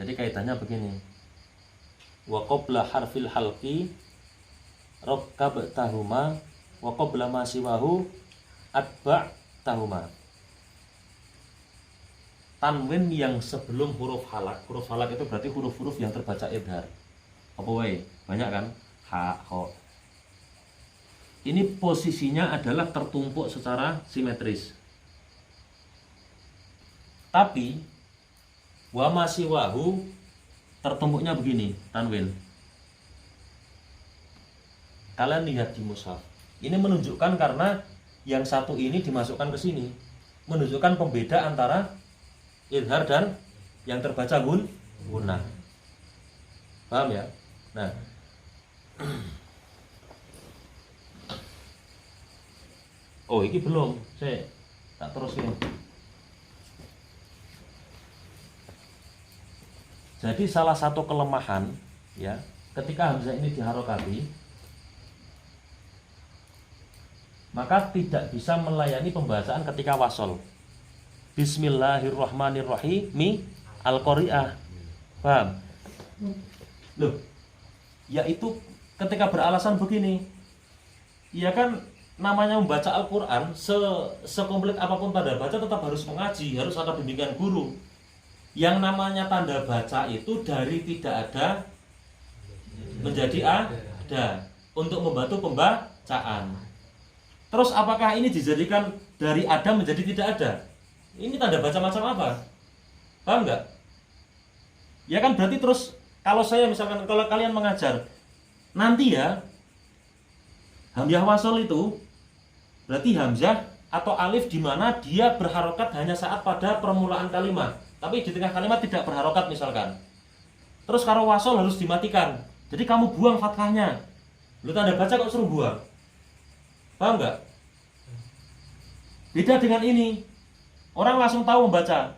Jadi kaitannya begini. Wa qabla harfil halqi rakkabtahuma wa qabla ma siwahu atba'tahuma. Tanwin yang sebelum huruf halak itu berarti huruf-huruf yang terbaca idhar. Apa wae? Banyak kan? Ha, ho. Ini posisinya adalah tertumpuk secara simetris. Tapi wa masiwahu tertumpuknya begini, tanwin. Kalian lihat di mushaf. Ini menunjukkan karena yang satu ini dimasukkan ke sini, menunjukkan pembeda antara idhar dan yang terbaca gunnah. Paham ya? Nah, oh ini belum, saya tak terusin. Jadi salah satu kelemahan ya, ketika hamzah ini diharokati, maka tidak bisa melayani pembacaan ketika wasol. Bismillahirrahmanirrahim al-qari'ah. Paham? Loh, yaitu ketika beralasan begini. Ya kan namanya membaca Al-Qur'an sekomplit apapun tanda baca tetap harus mengaji, harus ada bimbingan guru. Yang namanya tanda baca itu dari tidak ada menjadi ada untuk membantu pembacaan. Terus apakah ini dijadikan dari ada menjadi tidak ada? Ini tanda baca macam apa? Paham nggak? Ya kan berarti terus kalau saya misalkan kalau kalian mengajar nanti ya hamzah wasol itu berarti hamzah atau alif di mana dia berharokat hanya saat pada permulaan kalimat, tapi di tengah kalimat tidak berharokat misalkan. Terus kalau wasol harus dimatikan. Jadi kamu buang fathahnya. Lu tanda baca kok suruh buang. Paham nggak? Beda dengan ini. Orang langsung tahu membaca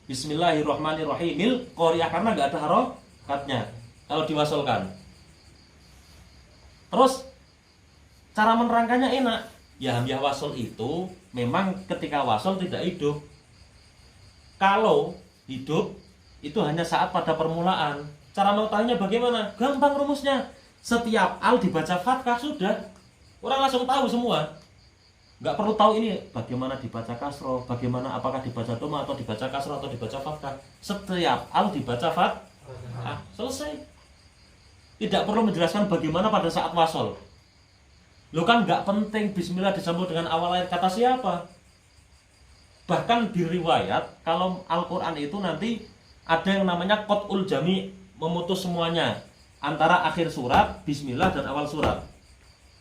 Bismillahirrahmanirrahim qari'ah karena nggak ada harokatnya kalau diwasolkan. Terus cara menerangkannya enak. Ya hamzah wasol itu memang ketika wasol tidak hidup. Kalau hidup itu hanya saat pada permulaan. Cara mengetahuinya bagaimana? Gampang rumusnya. Setiap al dibaca fathah sudah. Orang langsung tahu semua. Nggak perlu tahu ini bagaimana dibaca kasroh, bagaimana apakah dibaca doma atau dibaca kasroh atau dibaca fathah. Setiap al dibaca fathah, selesai. Tidak perlu menjelaskan bagaimana pada saat wasol. Lo kan nggak penting bismillah disambung dengan awal ayat kata siapa. Bahkan di riwayat kalau Al-Quran itu nanti ada yang namanya qat'ul jami', memutus semuanya antara akhir surat, bismillah dan awal surat.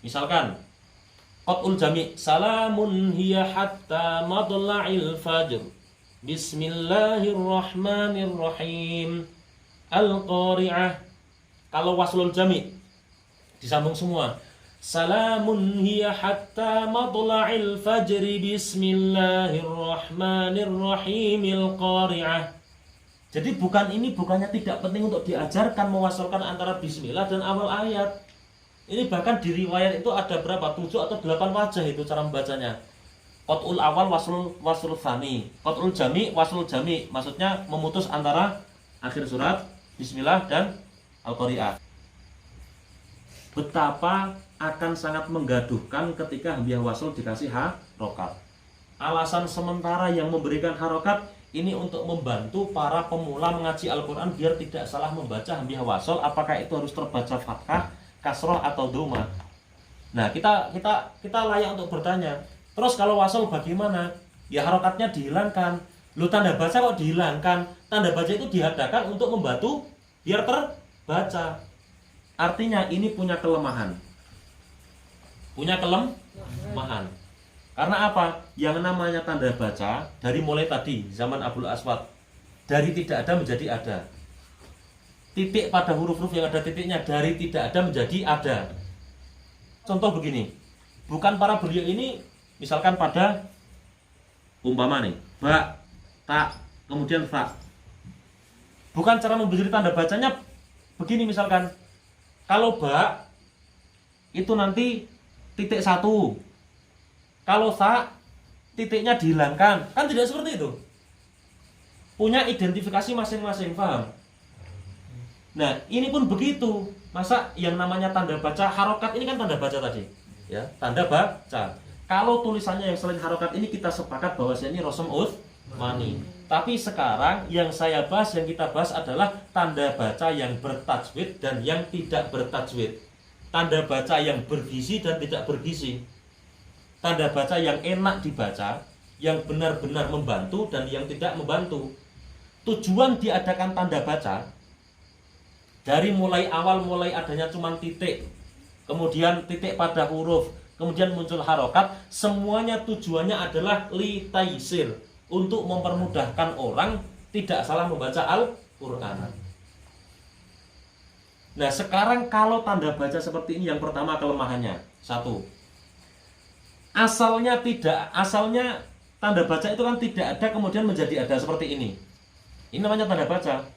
Misalkan qat'ul jami' salamun hiya hatta madla'il fajr bismillahirrahmanirrahim al-qari'ah. Kalau waslul jami' disambung semua salamun hiya hatta madla'il fajr bismillahirrahmanirrahim al-qari'ah. Jadi bukannya tidak penting untuk diajarkan mewasalkan antara bismillah dan awal ayat. Ini bahkan di riwayat itu ada berapa? 7 atau 8 wajah itu cara membacanya. Qat'ul awal waslul tsani. Qat'ul jami waslul jami. Maksudnya memutus antara akhir surat bismillah dan al-qari'ah. Betapa akan sangat menggaduhkan ketika hamzah wasl dikasih harokat. Alasan sementara yang memberikan harokat ini untuk membantu para pemula mengaji Al-Quran biar tidak salah membaca hamzah wasl. Apakah itu harus terbaca fathah, kasroh atau doma. Nah kita layak untuk bertanya. Terus kalau wasol bagaimana? Ya harokatnya dihilangkan. Lu tanda baca kok dihilangkan? Tanda baca itu diadakan untuk membantu biar terbaca. Artinya ini punya kelemahan. Punya kelemahan. Karena apa? Yang namanya tanda baca dari mulai tadi zaman Abul Aswad dari tidak ada menjadi ada. Titik pada huruf-huruf yang ada titiknya dari tidak ada menjadi ada. Contoh begini, bukan para beliau ini misalkan pada umpama nih ba, ta, kemudian fa. Bukan cara memberi tanda bacanya begini misalkan. Kalau ba itu nanti titik 1. Kalau fa titiknya dihilangkan. Kan tidak seperti itu. punya identifikasi masing-masing, paham? Nah, ini pun begitu. Masa yang namanya tanda baca harokat ini kan tanda baca tadi, ya, tanda baca. Kalau tulisannya yang selain harokat ini kita sepakat bahwa ini rosem uthmani. Tapi sekarang yang saya bahas, yang kita bahas adalah tanda baca yang bertajwid dan yang tidak bertajwid. Tanda baca yang bergizi dan tidak bergizi. Tanda baca yang enak dibaca, yang benar-benar membantu dan yang tidak membantu. Tujuan diadakan tanda baca dari mulai awal, mulai adanya cuma titik, kemudian titik pada huruf, kemudian muncul harokat, semuanya tujuannya adalah litaisir, untuk mempermudahkan orang tidak salah membaca Al-Quran. Nah, sekarang kalau tanda baca seperti ini, yang pertama kelemahannya, satu, asalnya tanda baca itu kan tidak ada kemudian menjadi ada seperti ini. Ini namanya tanda baca.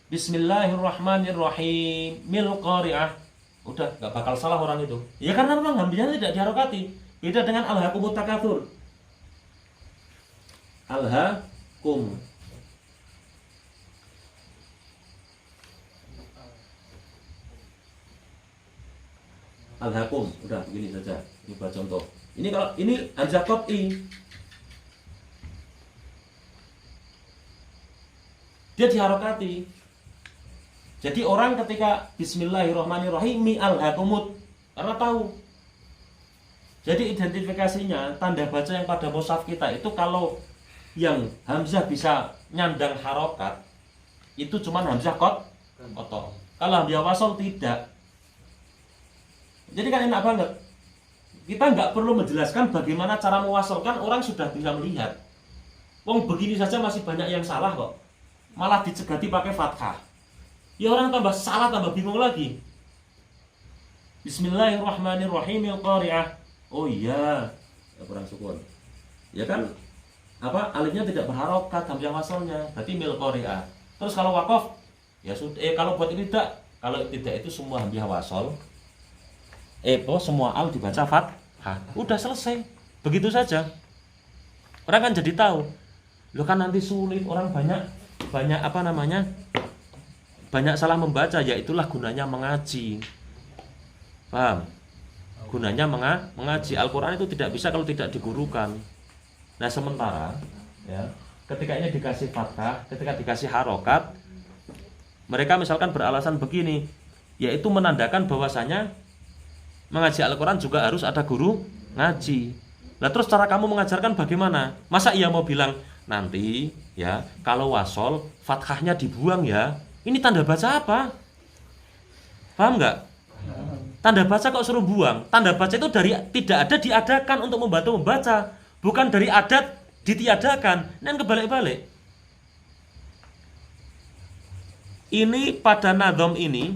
Bismillahirrahmanirrahim, mil qari'ah. Udah, nggak bakal salah orang itu. Ya karena memang hamzahnya tidak diharokati. Beda dengan alhaakumut takatsur. Alhaakum. Alhaakum. Udah begini saja. Ini buat contoh. Ini kalau ini hamzah qat'i. Dia diharokati. Jadi orang ketika Bismillahirrahmanirrahim mi alhaakumut, karena tahu. Jadi identifikasinya tanda baca yang pada mushaf kita itu kalau yang hamzah bisa nyandang harokat itu cuma hamzah kotor. Kalau hamzah wasol tidak. Jadi kan enak banget. Kita nggak perlu menjelaskan bagaimana cara mewasolkan, orang sudah bisa melihat. Wong begini saja masih banyak yang salah kok. Malah dicegati pakai fathah. Ya orang tambah salah, tambah bingung lagi. Bismillahirrahmanirrahim al-qari'ah. Oh iya, ya, kurang sukun. Ya kan apa alifnya tidak berharokat hamzah wasalnya, berarti mil qari'ah. Terus kalau waqaf ya sudah, kalau buat ini tidak, kalau tidak itu semua hamzah wasal. Semua al dibaca fathah. Udah selesai. Begitu saja. Orang kan jadi tahu. Loh kan nanti sulit, orang banyak apa namanya? Banyak salah membaca, yaitulah gunanya mengaji. Paham? Gunanya mengaji. Al-Quran itu tidak bisa kalau tidak digurukan. Nah sementara ya, ketika ini dikasih fathah, ketika dikasih harokat, mereka misalkan beralasan begini, yaitu menandakan bahwasanya mengaji Al-Quran juga harus ada guru ngaji. Nah terus cara kamu mengajarkan bagaimana? Masa ia mau bilang nanti ya kalau wasol fathahnya dibuang ya? Ini tanda baca apa? Paham nggak? Tanda baca kok suruh buang? Tanda baca itu dari tidak ada diadakan untuk membantu membaca, bukan dari adat ditiadakan. Dan kebalik-balik. Ini pada nadhom ini,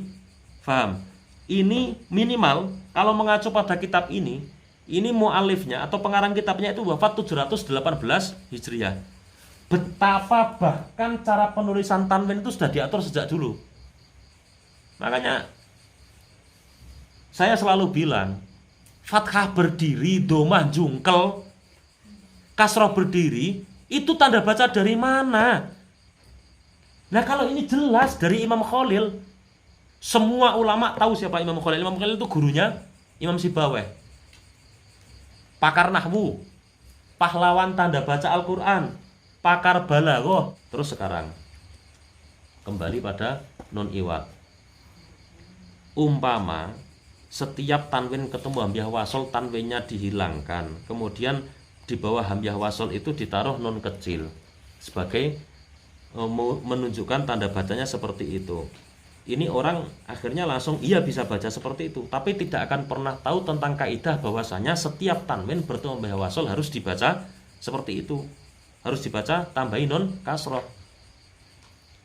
paham? Ini minimal kalau mengacu pada kitab ini mu'alifnya atau pengarang kitabnya itu wafat 718 Hijriah. Betapa bahkan cara penulisan tanwin itu sudah diatur sejak dulu. Makanya saya selalu bilang, fathah berdiri, domah jungkel, kasroh berdiri, itu tanda baca dari mana? Nah kalau ini jelas dari Imam Khalil. Semua ulama tahu siapa Imam Khalil. Imam Khalil itu gurunya Imam Sibawayh. Pakar nahwu, pahlawan tanda baca Al-Quran, pakar balaghah. Terus sekarang kembali pada nun iwad. Umpama setiap tanwin ketemu hamzah wasol, tanwinnya dihilangkan, kemudian di bawah hamzah wasol itu ditaruh nun kecil sebagai menunjukkan tanda bacanya seperti itu. Ini orang akhirnya langsung iya bisa baca seperti itu, tapi tidak akan pernah tahu tentang kaidah bahwasanya setiap tanwin bertemu hamzah wasol harus dibaca seperti itu, harus dibaca tambahin nun kasroh.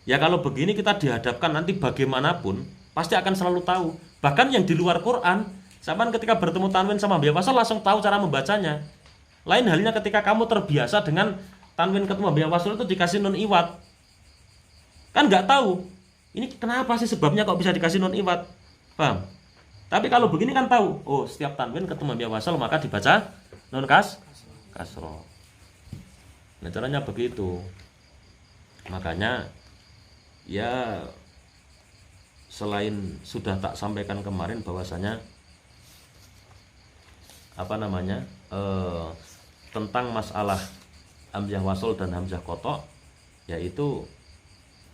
Ya kalau begini kita dihadapkan nanti bagaimanapun pasti akan selalu tahu. Bahkan yang di luar Quran, zaman ketika bertemu tanwin sama hamzah wasol langsung tahu cara membacanya. Lain halnya ketika kamu terbiasa dengan tanwin ketemu hamzah wasol itu dikasih nun iwad, kan nggak tahu. Ini kenapa sih sebabnya kok bisa dikasih nun iwad? Paham? Tapi kalau begini kan tahu. Oh, setiap tanwin ketemu hamzah wasal maka dibaca nun kasroh. Nah, caranya begitu. Makanya ya selain sudah tak sampaikan kemarin bahwasanya tentang masalah hamzah wasol dan hamzah kotok, yaitu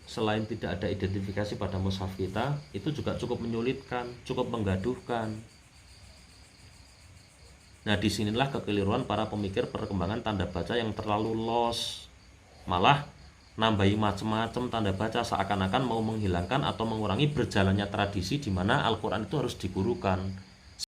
selain tidak ada identifikasi pada mushaf kita, itu juga cukup menyulitkan, cukup menggaduhkan. Nah, disinilah kekeliruan para pemikir perkembangan tanda baca yang terlalu los, malah nambahi macam-macam tanda baca seakan-akan mau menghilangkan atau mengurangi berjalannya tradisi di mana Al-Quran itu harus digurukan.